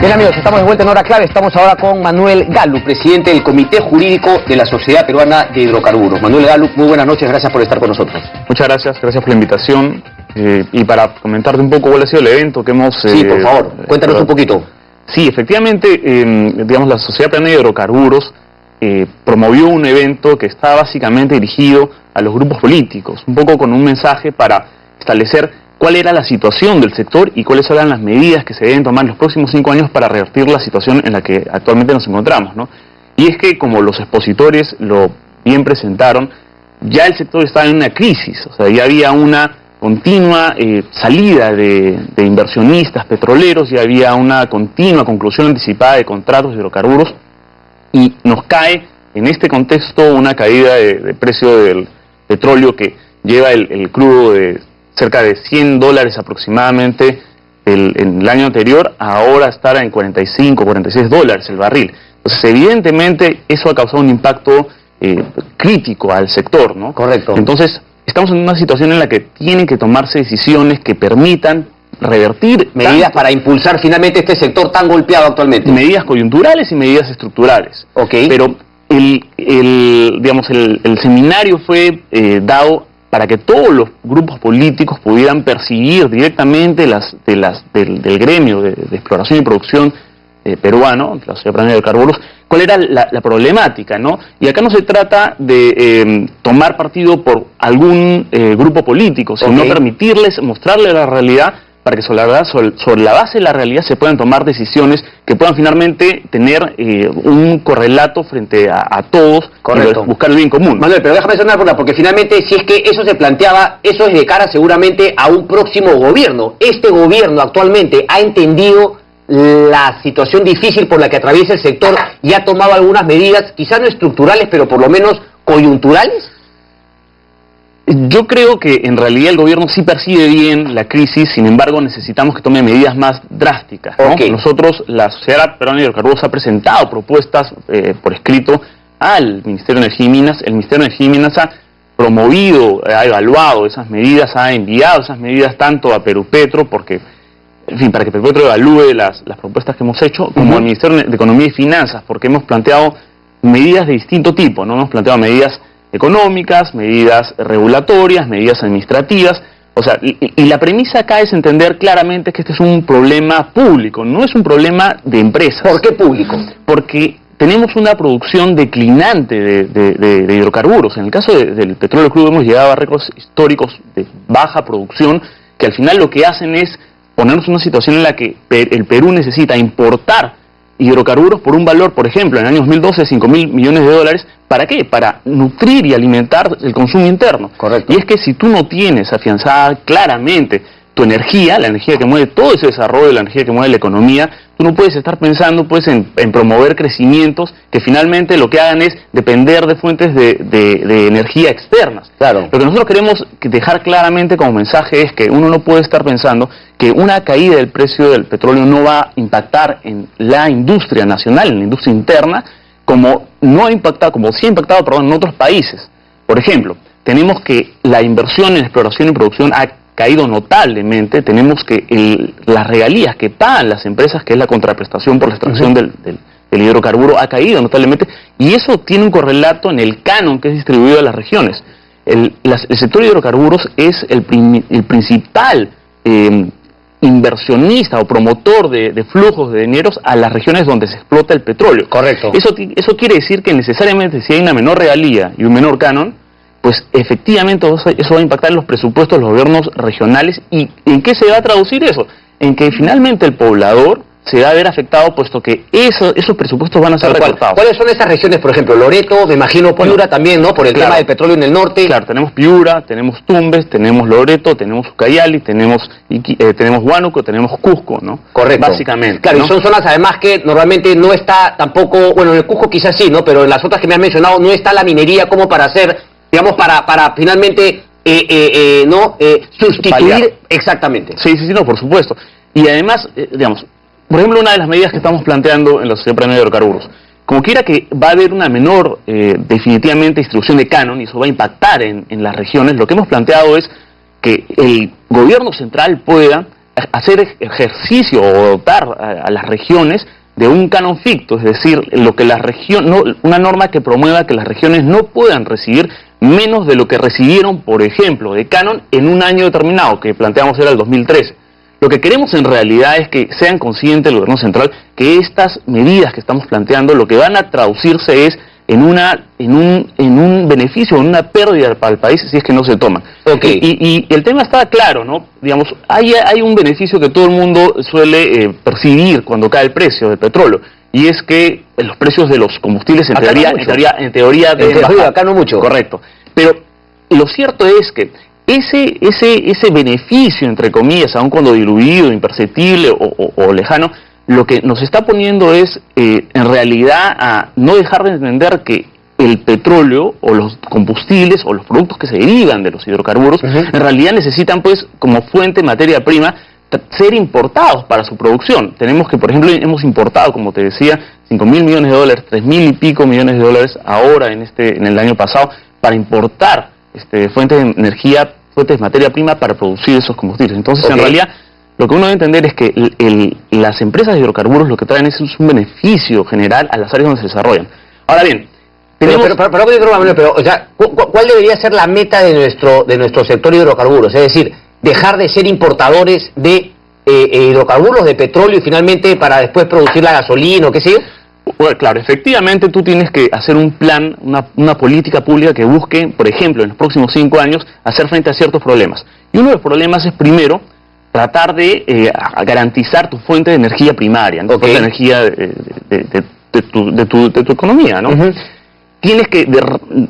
Bien amigos, estamos de vuelta en Hora Clave. Estamos ahora con Manuel Gallup, presidente del Comité Jurídico de la Sociedad Peruana de Hidrocarburos. Manuel Gallup, muy buenas noches, gracias por estar con nosotros. Muchas gracias por la invitación. Y para comentarte un poco cuál ha sido el evento que hemos... Sí, por favor, cuéntanos un poquito. Sí, efectivamente, digamos, la Sociedad Peruana de Hidrocarburos promovió un evento que está básicamente dirigido a los grupos políticos, un poco con un mensaje para establecer cuál era la situación del sector y cuáles eran las medidas que se deben tomar en los próximos 5 años para revertir la situación en la que actualmente nos encontramos, ¿no? Y es que, como los expositores lo bien presentaron, ya el sector estaba en una crisis, o sea, ya había una continua salida de inversionistas petroleros, ya había una continua conclusión anticipada de contratos de hidrocarburos, y nos cae en este contexto una caída de precio del petróleo que lleva el crudo de cerca de $100 aproximadamente en el año anterior, ahora estar en 45, 46 dólares el barril. Entonces, evidentemente, eso ha causado un impacto crítico al sector, ¿no? Correcto. Entonces, estamos en una situación en la que tienen que tomarse decisiones que permitan revertir medidas para impulsar finalmente este sector tan golpeado actualmente. Medidas coyunturales y medidas estructurales. Okay. Pero el seminario fue dado para que todos los grupos políticos pudieran percibir directamente del gremio de exploración y producción peruano, la Sociedad Peruana de Hidrocarburos, cuál era la problemática, ¿no? Y acá no se trata de tomar partido por algún grupo político, sino permitirles, mostrarles la realidad, para que sobre la base de la realidad se puedan tomar decisiones que puedan finalmente tener un correlato frente a todos. Correcto. Y buscar el bien común. Manuel, pero déjame hacer una pregunta, porque finalmente si es que eso se planteaba, eso es de cara seguramente a un próximo gobierno. Este gobierno actualmente ha entendido la situación difícil por la que atraviesa el sector y ha tomado algunas medidas, quizás no estructurales, pero por lo menos coyunturales. Yo creo que en realidad el gobierno sí percibe bien la crisis, sin embargo necesitamos que tome medidas más drásticas, ¿no? Nosotros, la Sociedad Peruana de Hidrocarburos ha presentado propuestas por escrito al Ministerio de Energía y Minas. El Ministerio de Energía y Minas ha promovido, ha evaluado esas medidas, ha enviado esas medidas tanto a Perupetro, porque, en fin, para que Perupetro evalúe las propuestas que hemos hecho, como al Ministerio de Economía y Finanzas, porque hemos planteado medidas de distinto tipo, ¿no? Hemos planteado medidas económicas, medidas regulatorias, medidas administrativas, o sea, y la premisa acá es entender claramente que este es un problema público, no es un problema de empresas. ¿Por qué público? Porque tenemos una producción declinante de hidrocarburos. En el caso del petróleo crudo hemos llegado a récords históricos de baja producción, que al final lo que hacen es ponernos en una situación en la que el Perú necesita importar hidrocarburos por un valor, por ejemplo, en el año 2012 de $5.000 millones. ¿Para qué? Para nutrir y alimentar el consumo interno. Correcto. Y es que si tú no tienes afianzada claramente tu energía, la energía que mueve todo ese desarrollo, la energía que mueve la economía, tú no puedes estar pensando pues en promover crecimientos que finalmente lo que hagan es depender de fuentes de energía externas. Claro. Lo que nosotros queremos dejar claramente como mensaje es que uno no puede estar pensando que una caída del precio del petróleo no va a impactar en la industria nacional, en la industria interna, como no ha impactado, como sí ha impactado, perdón, en otros países. Por ejemplo, tenemos que la inversión en exploración y producción ha caído notablemente. Tenemos que las regalías que pagan las empresas, que es la contraprestación por la extracción del hidrocarburo, ha caído notablemente, y eso tiene un correlato en el canon que es distribuido a las regiones. El sector de hidrocarburos es el principal inversionista o promotor de flujos de dineros a las regiones donde se explota el petróleo. Correcto. Eso quiere decir que necesariamente si hay una menor regalía y un menor canon, pues efectivamente eso va a impactar en los presupuestos de los gobiernos regionales. ¿Y en qué se va a traducir eso? En que finalmente el poblador se va a ver afectado, puesto que esos presupuestos van a ser recortados. ¿Cuáles son esas regiones, por ejemplo? Loreto, me imagino Piura también, ¿no? Por el tema del petróleo en el norte. Claro, tenemos Piura, tenemos Tumbes, tenemos Loreto, tenemos Ucayali, tenemos Huánuco, tenemos Cusco, ¿no? Correcto. Básicamente. Claro, ¿no? y son zonas además que normalmente no está tampoco, bueno, en el Cusco quizás sí, ¿no? Pero en las otras que me has mencionado no está la minería como para hacer, digamos, para finalmente, sustituir. Paliar. Exactamente. Sí, no, por supuesto. Y además, digamos, por ejemplo, una de las medidas que estamos planteando en la Sociedad Peruana de Hidrocarburos, como quiera que va a haber una menor, definitivamente, distribución de canon, y eso va a impactar en las regiones, lo que hemos planteado es que el gobierno central pueda hacer ejercicio o dotar a las regiones de un canon ficto, es decir, lo que una norma que promueva que las regiones no puedan recibir menos de lo que recibieron, por ejemplo, de canon en un año determinado, que planteamos era el 2013. Lo que queremos en realidad es que sean conscientes el gobierno central que estas medidas que estamos planteando lo que van a traducirse es en un beneficio, en una pérdida para el país si es que no se toman. Okay. Y el tema está claro, ¿no? Digamos, hay un beneficio que todo el mundo suele percibir cuando cae el precio del petróleo, y es que los precios de los combustibles en teoría deben bajar. Acá no mucho. Correcto. Pero lo cierto es que ese beneficio, entre comillas, aun cuando diluido, imperceptible o lejano, lo que nos está poniendo es, en realidad, a no dejar de entender que el petróleo o los combustibles o los productos que se derivan de los hidrocarburos, en realidad necesitan, pues, como fuente de materia prima, ser importados para su producción. Tenemos que, por ejemplo, hemos importado, como te decía, 5.000 millones de dólares, 3.000 y pico millones de dólares ahora en el año pasado, para importar fuentes de energía, fuentes de materia prima para producir esos combustibles. Entonces, en realidad, lo que uno debe entender es que las empresas de hidrocarburos lo que traen es un beneficio general a las áreas donde se desarrollan. Ahora bien, tenemos... Pero, o sea, ¿cuál debería ser la meta de nuestro sector hidrocarburos? Es decir, dejar de ser importadores de hidrocarburos, de petróleo, y finalmente para después producir la gasolina o qué sé yo. Bueno, claro, efectivamente tú tienes que hacer un plan, una política pública que busque, por ejemplo, en los próximos 5 años, hacer frente a ciertos problemas. Y uno de los problemas es, primero, tratar de garantizar tu fuente de energía primaria, ¿no? Fuente de energía de tu economía, ¿no? Tienes que,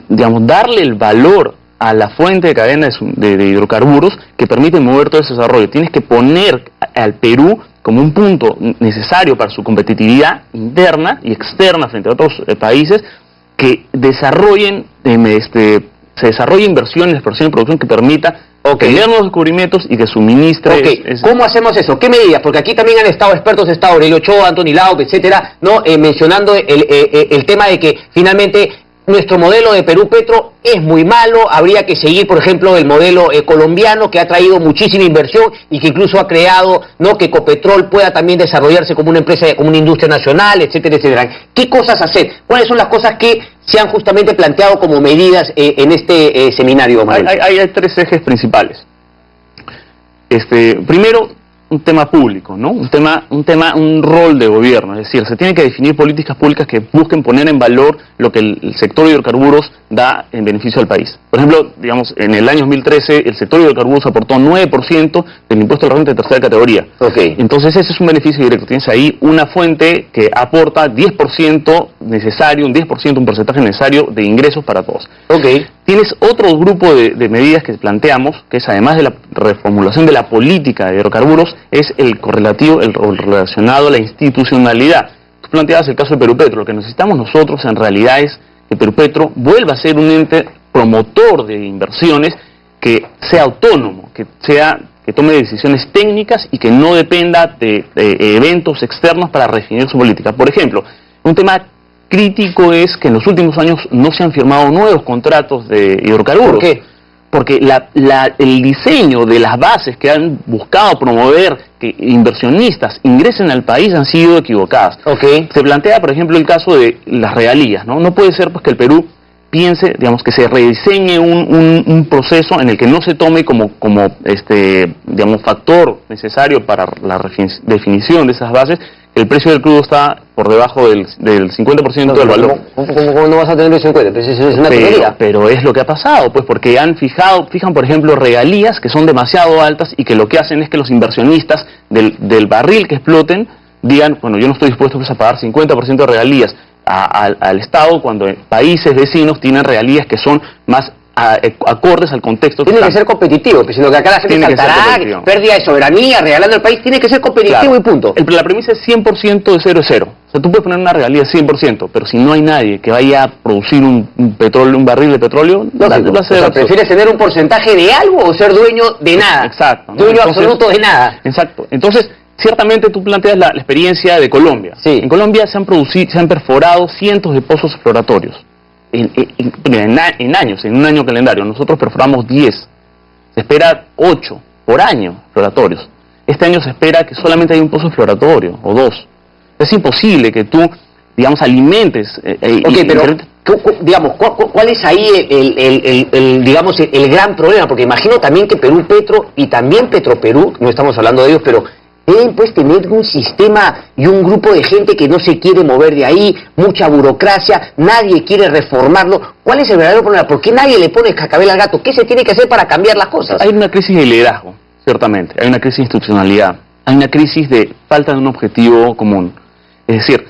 digamos, darle el valor a la fuente de cadena de hidrocarburos que permite mover todo ese desarrollo. Tienes que poner al Perú como un punto necesario para su competitividad interna y externa frente a otros países que desarrollen, se desarrolle inversiones, exploración y producción que permita tener nuevos descubrimientos y que suministre... ¿Cómo hacemos eso? ¿Qué medidas? Porque aquí también han estado expertos, Aurelio Ochoa, Anthony Laub, etcétera, ¿no? Mencionando el tema de que finalmente nuestro modelo de Perú Petro es muy malo, habría que seguir, por ejemplo, el modelo colombiano, que ha traído muchísima inversión y que incluso ha creado, ¿no?, que Ecopetrol pueda también desarrollarse como una empresa, como una industria nacional, etcétera, etcétera. ¿Qué cosas hacer? ¿Cuáles son las cosas que se han justamente planteado como medidas en este seminario, Manuel? Hay 3 ejes principales. Primero, un tema público, ¿no? Un rol de gobierno, es decir, se tienen que definir políticas públicas que busquen poner en valor lo que el sector de hidrocarburos da en beneficio al país. Por ejemplo, digamos, en el año 2013 el sector de hidrocarburos aportó 9% del impuesto a la renta de tercera categoría. Entonces ese es un beneficio directo. Tienes ahí una fuente que aporta 10% necesario, un porcentaje necesario de ingresos para todos. Tienes otro grupo de medidas que planteamos, que es, además de la reformulación de la política de hidrocarburos, es el relacionado a la institucionalidad. Tú planteabas el caso de Perú Petro. Lo que necesitamos nosotros en realidad es que Perú Petro vuelva a ser un ente promotor de inversiones, que sea autónomo, que tome decisiones técnicas y que no dependa de eventos externos para definir su política. Por ejemplo, un tema crítico es que en los últimos años no se han firmado nuevos contratos de hidrocarburos. ¿Por qué? Porque el diseño de las bases que han buscado promover que inversionistas ingresen al país han sido equivocadas. Se plantea, por ejemplo, el caso de las regalías, ¿no? No puede ser, pues, que el Perú piense, digamos, que se rediseñe un proceso en el que no se tome como digamos, factor necesario para la definición de esas bases. El precio del crudo está por debajo del 50% del valor. ¿Cómo no vas a tener el 50%? Pues eso es una tontería. Pero es lo que ha pasado, pues, porque fijan, por ejemplo, regalías que son demasiado altas y que lo que hacen es que los inversionistas del barril que exploten digan, bueno, yo no estoy dispuesto, pues, a pagar 50% de regalías al Estado, cuando países vecinos tienen regalías que son más acordes al contexto. Tiene que ser competitivo, pues, sino que acá la gente saltará, pérdida de soberanía, regalando el país, tiene que ser competitivo, y punto. La premisa es 100% de 0 a 0. O sea, tú puedes poner una regalía 100%, pero si no hay nadie que vaya a producir un barril de petróleo, no va a ser. O sea, ¿prefieres tener un porcentaje de algo o ser dueño de nada? Exacto. Dueño absoluto de nada. Exacto. Entonces, ciertamente tú planteas la experiencia de Colombia. Sí. En Colombia se han perforado cientos de pozos exploratorios. En años, en un año calendario. Nosotros perforamos 10. Se espera 8 por año exploratorios. Este año se espera que solamente haya un pozo exploratorio, o 2. Es imposible que tú, digamos, alimentes... pero, digamos, ¿cuál es ahí digamos, el gran problema? Porque imagino también que Perú Petro y también Petroperú, no estamos hablando de ellos, pero deben pues tener un sistema y un grupo de gente que no se quiere mover de ahí, mucha burocracia, nadie quiere reformarlo. ¿Cuál es el verdadero problema? ¿Por qué nadie le pone cascabel al gato? ¿Qué se tiene que hacer para cambiar las cosas? Hay una crisis de liderazgo, ciertamente, hay una crisis de institucionalidad, hay una crisis de falta de un objetivo común. Es decir,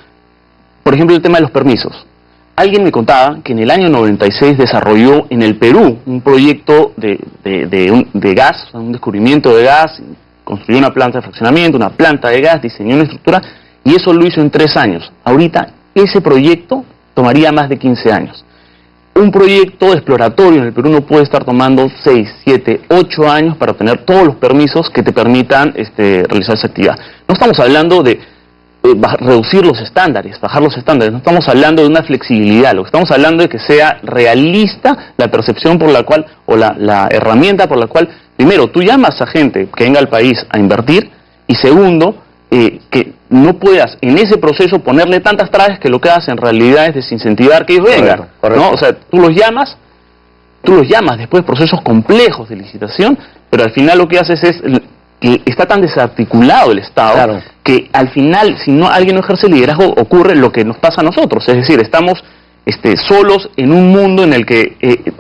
por ejemplo, el tema de los permisos. Alguien me contaba que en el año 96 desarrolló en el Perú un proyecto de gas, un descubrimiento de gas, construyó una planta de fraccionamiento, una planta de gas, diseñó una estructura y eso lo hizo en 3 años. Ahorita ese proyecto tomaría más de 15 años. Un proyecto exploratorio en el Perú no puede estar tomando 6, 7, 8 años para obtener todos los permisos que te permitan realizar esa actividad. No estamos hablando de reducir los estándares, bajar los estándares, no estamos hablando de una flexibilidad, lo que estamos hablando es que sea realista la percepción por la cual, o la herramienta por la cual, primero, tú llamas a gente que venga al país a invertir, y segundo, que no puedas en ese proceso ponerle tantas trabas que lo que haces en realidad es desincentivar que ellos vengan, correcto. ¿no? O sea, tú los llamas después de procesos complejos de licitación, pero al final lo que haces es que está tan desarticulado el Estado, claro, que al final, si no alguien no ejerce liderazgo, ocurre lo que nos pasa a nosotros. Es decir, estamos solos en un mundo en el que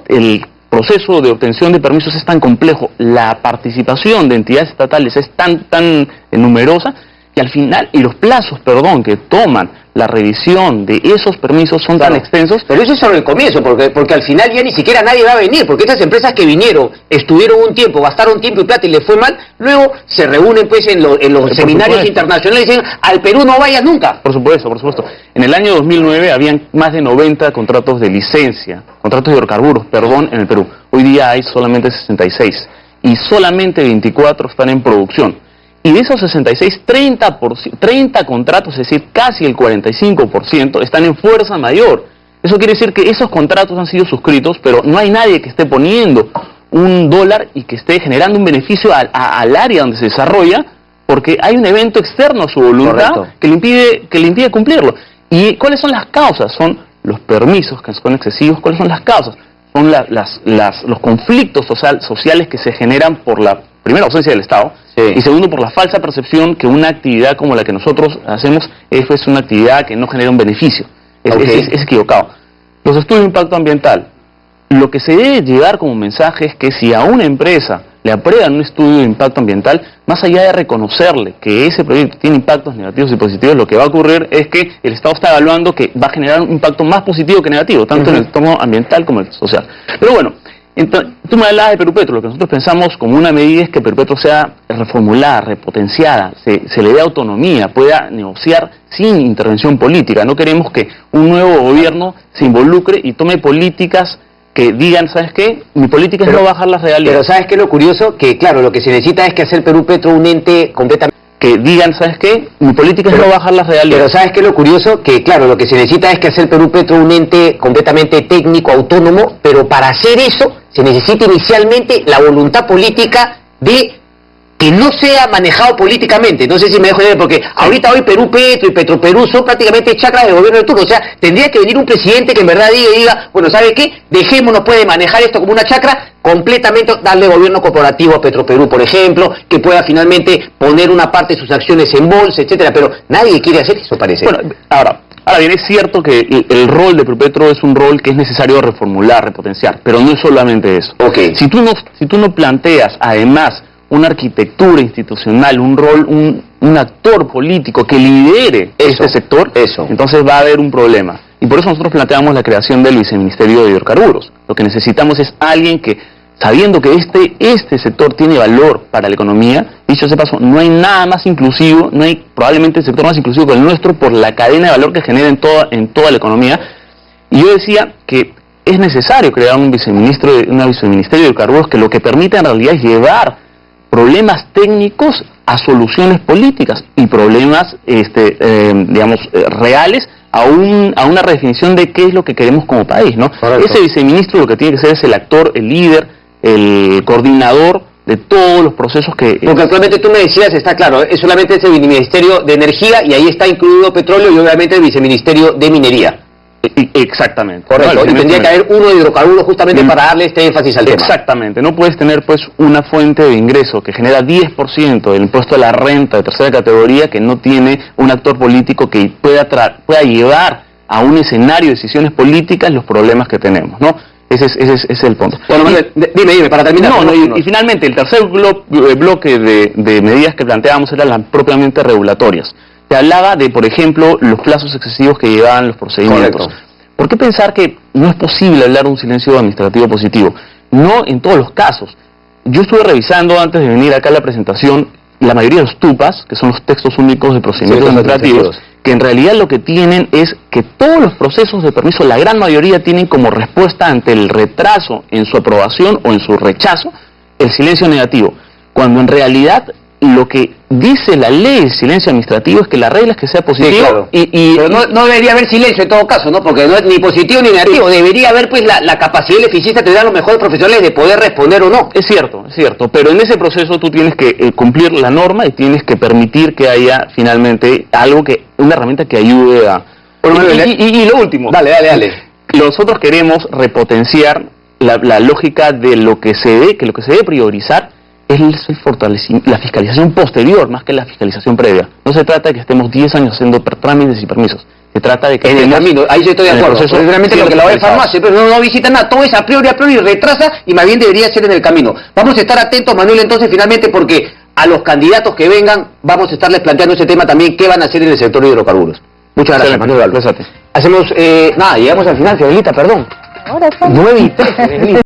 el proceso de obtención de permisos es tan complejo, la participación de entidades estatales es tan numerosa, y al final, y los plazos, que toman la revisión de esos permisos son tan extensos. Pero eso es solo el comienzo, porque al final ya ni siquiera nadie va a venir, porque estas empresas que vinieron, estuvieron un tiempo, gastaron tiempo y plata y les fue mal, luego se reúnen pues en los seminarios internacionales y dicen, al Perú no vayas nunca. Por supuesto. En el año 2009 habían más de 90 contratos de licencia, contratos de hidrocarburos, en el Perú. Hoy día hay solamente 66 y solamente 24 están en producción. Y de esos 66, 30 contratos, es decir, casi el 45%, están en fuerza mayor. Eso quiere decir que esos contratos han sido suscritos, pero no hay nadie que esté poniendo $1 y que esté generando un beneficio al área donde se desarrolla, porque hay un evento externo a su voluntad que le impide cumplirlo. ¿Y cuáles son las causas? Son los permisos que son excesivos. ¿Cuáles son las causas? Son los conflictos sociales que se generan por la primera ausencia del Estado, y segundo por la falsa percepción que una actividad como la que nosotros hacemos es una actividad que no genera un beneficio. Es equivocado. Los estudios de impacto ambiental, lo que se debe llevar como mensaje es que si a una empresa le aprueban un estudio de impacto ambiental, más allá de reconocerle que ese proyecto tiene impactos negativos y positivos, lo que va a ocurrir es que el Estado está evaluando que va a generar un impacto más positivo que negativo, tanto en el entorno ambiental como en el social. Pero bueno, tú me hablabas de Perú Petro. Lo que nosotros pensamos como una medida es que Perú Petro sea reformulada, repotenciada, se le dé autonomía, pueda negociar sin intervención política. No queremos que un nuevo gobierno se involucre y tome políticas que digan, ¿sabes qué? Mi política es no bajar las realidades. Pero ¿sabes qué es lo curioso? Que claro, lo que se necesita es que hacer Perú Petro un ente completamente... Que digan, ¿sabes qué? Mi política es no bajar las realidades. Pero ¿sabes qué es lo curioso? Que claro, lo que se necesita es que hacer Perú Petro un ente completamente técnico, autónomo, pero para hacer eso se necesita inicialmente la voluntad política de que no sea manejado políticamente. No sé si me dejo entender, porque ahorita hoy Perú Petro y Petroperú son prácticamente chacras de gobierno de turno. O sea, tendría que venir un presidente que en verdad diga, bueno, ¿sabe qué? Dejémonos puede manejar esto como una chacra, completamente darle gobierno corporativo a Petroperú, por ejemplo, que pueda finalmente poner una parte de sus acciones en bolsa, etcétera, pero nadie quiere hacer eso, parece. Bueno, ahora bien, es cierto que el rol de Perú Petro es un rol que es necesario reformular, repotenciar, pero no es solamente eso. Si tú no planteas, además, una arquitectura institucional, un rol, un actor político que lidere este sector, entonces va a haber un problema. Y por eso nosotros planteamos la creación del Viceministerio de Hidrocarburos. Lo que necesitamos es alguien que, sabiendo que este sector tiene valor para la economía, dicho sea paso, no hay nada más inclusivo, no hay probablemente el sector más inclusivo que el nuestro por la cadena de valor que genera en toda la economía. Y yo decía que es necesario crear un viceministerio de Hidrocarburos que lo que permita en realidad es llevar problemas técnicos a soluciones políticas y problemas, reales a una redefinición de qué es lo que queremos como país, ¿no? Ese viceministro lo que tiene que ser es el actor, el líder, el coordinador de todos los procesos que... Porque actualmente tú me decías, está claro, es solamente ese Ministerio de Energía y ahí está incluido petróleo y obviamente el Viceministerio de Minería. Exactamente. Correcto, y tendría que haber uno de hidrocarburos justamente para darle este énfasis al tema. Exactamente, no puedes tener pues una fuente de ingreso que genera 10% del impuesto a la renta de tercera categoría que no tiene un actor político que pueda llevar a un escenario de decisiones políticas los problemas que tenemos, ¿no? Ese es el punto. Bueno, dime, para terminar. Y finalmente, el tercer bloque de medidas que planteábamos eran las propiamente regulatorias. Se hablaba de, por ejemplo, los plazos excesivos que llevaban los procedimientos. Correcto. ¿Por qué pensar que no es posible hablar de un silencio administrativo positivo? No en todos los casos. Yo estuve revisando antes de venir acá a la presentación la mayoría de los TUPAs, que son los textos únicos de procedimientos administrativos, que en realidad lo que tienen es que todos los procesos de permiso, la gran mayoría tienen como respuesta ante el retraso en su aprobación o en su rechazo, el silencio negativo, cuando en realidad lo que dice la ley de silencio administrativo es que la regla es que sea positivo. Sí, claro. Pero no debería haber silencio en todo caso, ¿no? Porque no es ni positivo ni negativo. Debería haber pues la capacidad y la eficiencia de tener a los mejores profesionales de poder responder o no. Es cierto, pero en ese proceso tú tienes que cumplir la norma y tienes que permitir que haya finalmente una herramienta que ayude a... Y lo último. Dale. Nosotros queremos repotenciar la lógica de lo que se debe priorizar es la fiscalización posterior más que la fiscalización previa. No se trata de que estemos 10 años haciendo trámites y permisos. Se trata de que en el camino, ahí sí estoy de acuerdo. Realmente lo que la farmacia, pero no visita nada, todo es a priori retrasa y más bien debería ser en el camino. Vamos a estar atentos, Manuel, entonces finalmente porque a los candidatos que vengan vamos a estarles planteando ese tema también, qué van a hacer en el sector de hidrocarburos. Muchas gracias, Manuel. Hacemos, llegamos al final, Fiorelita, perdón. Ahora 9:13.